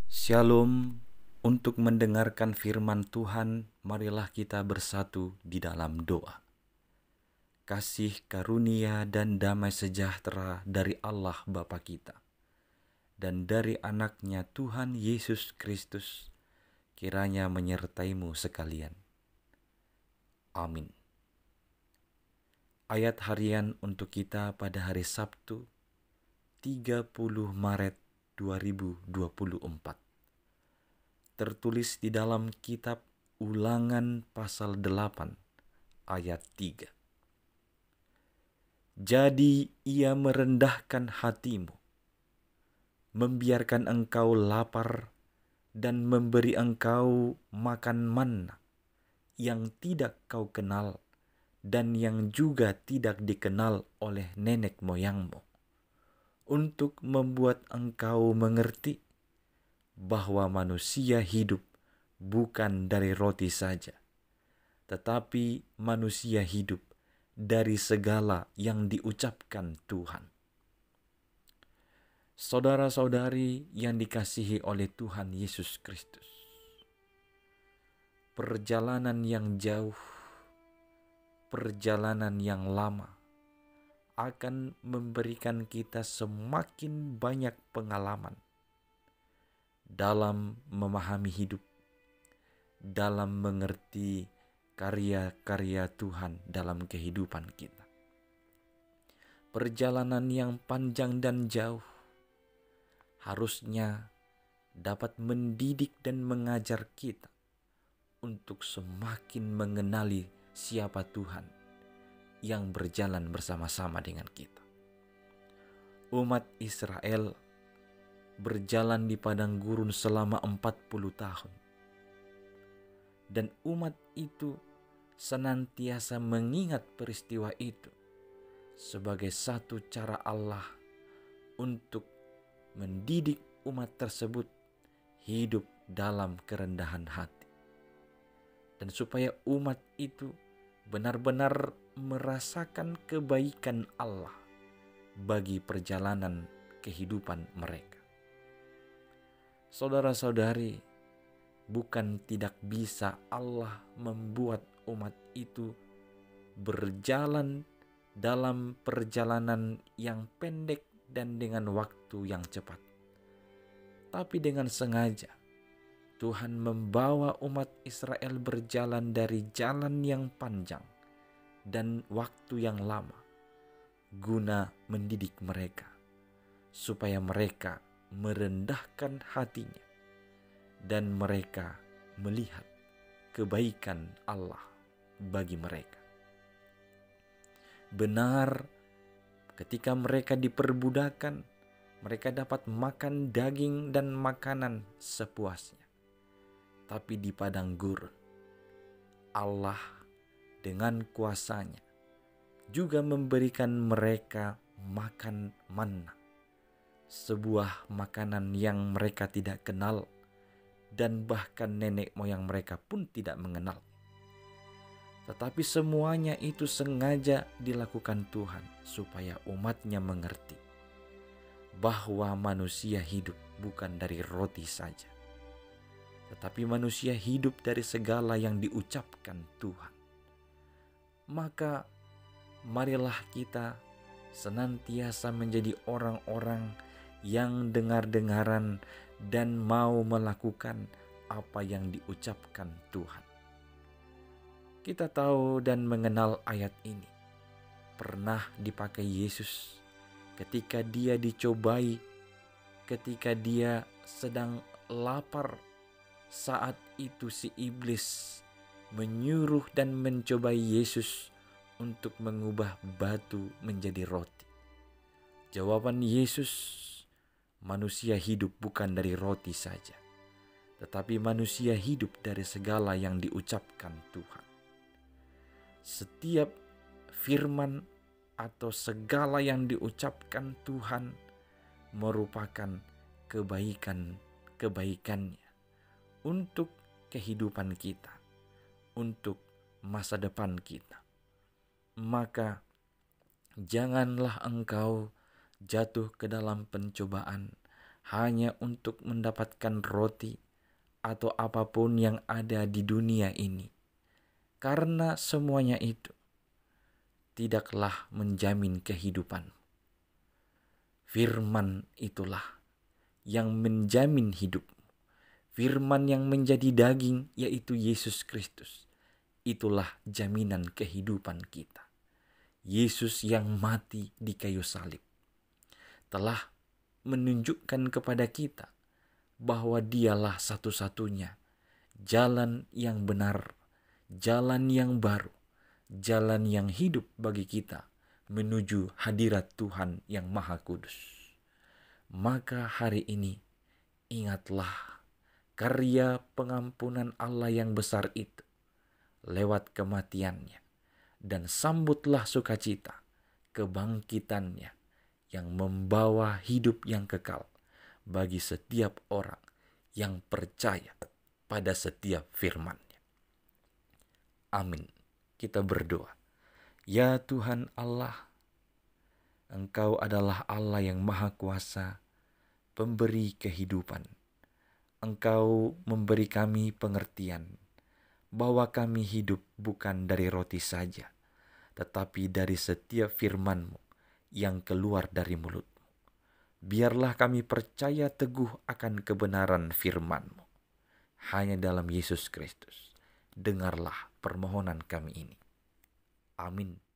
Shalom. Untuk mendengarkan firman Tuhan, marilah kita bersatu di dalam doa. Kasih karunia dan damai sejahtera dari Allah Bapa kita dan dari anaknya Tuhan Yesus Kristus kiranya menyertaimu sekalian. Amin. Ayat harian untuk kita pada hari Sabtu 30 Maret 2024. Tertulis di dalam kitab Ulangan pasal 8 ayat 3. Jadi ia merendahkan hatimu, membiarkan engkau lapar dan memberi engkau makan manna yang tidak kau kenal dan yang juga tidak dikenal oleh nenek moyangmu, untuk membuat engkau mengerti bahwa manusia hidup bukan dari roti saja, tetapi manusia hidup dari segala yang diucapkan Tuhan. Saudara-saudari yang dikasihi oleh Tuhan Yesus Kristus, perjalanan yang jauh, perjalanan yang lama akan memberikan kita semakin banyak pengalaman dalam memahami hidup, dalam mengerti karya-karya Tuhan dalam kehidupan kita. Perjalanan yang panjang dan jauh harusnya dapat mendidik dan mengajar kita untuk semakin mengenali siapa Tuhan yang berjalan bersama-sama dengan kita. Umat Israel berjalan di padang gurun selama 40 tahun. Dan umat itu senantiasa mengingat peristiwa itu sebagai satu cara Allah untuk mendidik umat tersebut hidup dalam kerendahan hati. Dan supaya umat itu benar-benar merasakan kebaikan Allah bagi perjalanan kehidupan mereka. Saudara-saudari, bukan tidak bisa Allah membuat umat itu berjalan dalam perjalanan yang pendek dan dengan waktu yang cepat. Tapi dengan sengaja Tuhan membawa umat Israel berjalan dari jalan yang panjang dan waktu yang lama guna mendidik mereka supaya mereka merendahkan hatinya dan mereka melihat kebaikan Allah bagi mereka. Benar, ketika mereka diperbudakan, mereka dapat makan daging dan makanan sepuasnya. Tapi di padang gurun, Allah dengan kuasanya juga memberikan mereka makan manna, sebuah makanan yang mereka tidak kenal dan bahkan nenek moyang mereka pun tidak mengenal. Tetapi semuanya itu sengaja dilakukan Tuhan supaya umatnya mengerti bahwa manusia hidup bukan dari roti saja, tetapi manusia hidup dari segala yang diucapkan Tuhan. Maka marilah kita senantiasa menjadi orang-orang yang dengar-dengaran dan mau melakukan apa yang diucapkan Tuhan. Kita tahu dan mengenal ayat ini pernah dipakai Yesus ketika dia dicobai, ketika dia sedang lapar. Saat itu si iblis menyuruh dan mencobai Yesus untuk mengubah batu menjadi roti. Jawaban Yesus, manusia hidup bukan dari roti saja, tetapi manusia hidup dari segala yang diucapkan Tuhan. Setiap firman atau segala yang diucapkan Tuhan merupakan kebaikannya untuk kehidupan kita, untuk masa depan kita. Maka janganlah engkau jatuh ke dalam pencobaan hanya untuk mendapatkan roti atau apapun yang ada di dunia ini. Karena semuanya itu tidaklah menjamin kehidupan. Firman itulah yang menjamin hidup. Firman yang menjadi daging, yaitu Yesus Kristus. Itulah jaminan kehidupan kita. Yesus yang mati di kayu salib telah menunjukkan kepada kita bahwa dialah satu-satunya jalan yang benar, jalan yang baru, jalan yang hidup bagi kita menuju hadirat Tuhan yang Maha Kudus. Maka hari ini ingatlah karya pengampunan Allah yang besar itu lewat kematiannya, dan sambutlah sukacita kebangkitannya yang membawa hidup yang kekal bagi setiap orang yang percaya pada setiap firman-Nya. Amin. Kita berdoa. Ya Tuhan Allah, Engkau adalah Allah yang Maha Kuasa, pemberi kehidupan. Engkau memberi kami pengertian bahwa kami hidup bukan dari roti saja, tetapi dari setiap firman-Mu yang keluar dari mulut-Mu. Biarlah kami percaya teguh akan kebenaran firman-Mu. Hanya dalam Yesus Kristus, dengarlah permohonan kami ini. Amin.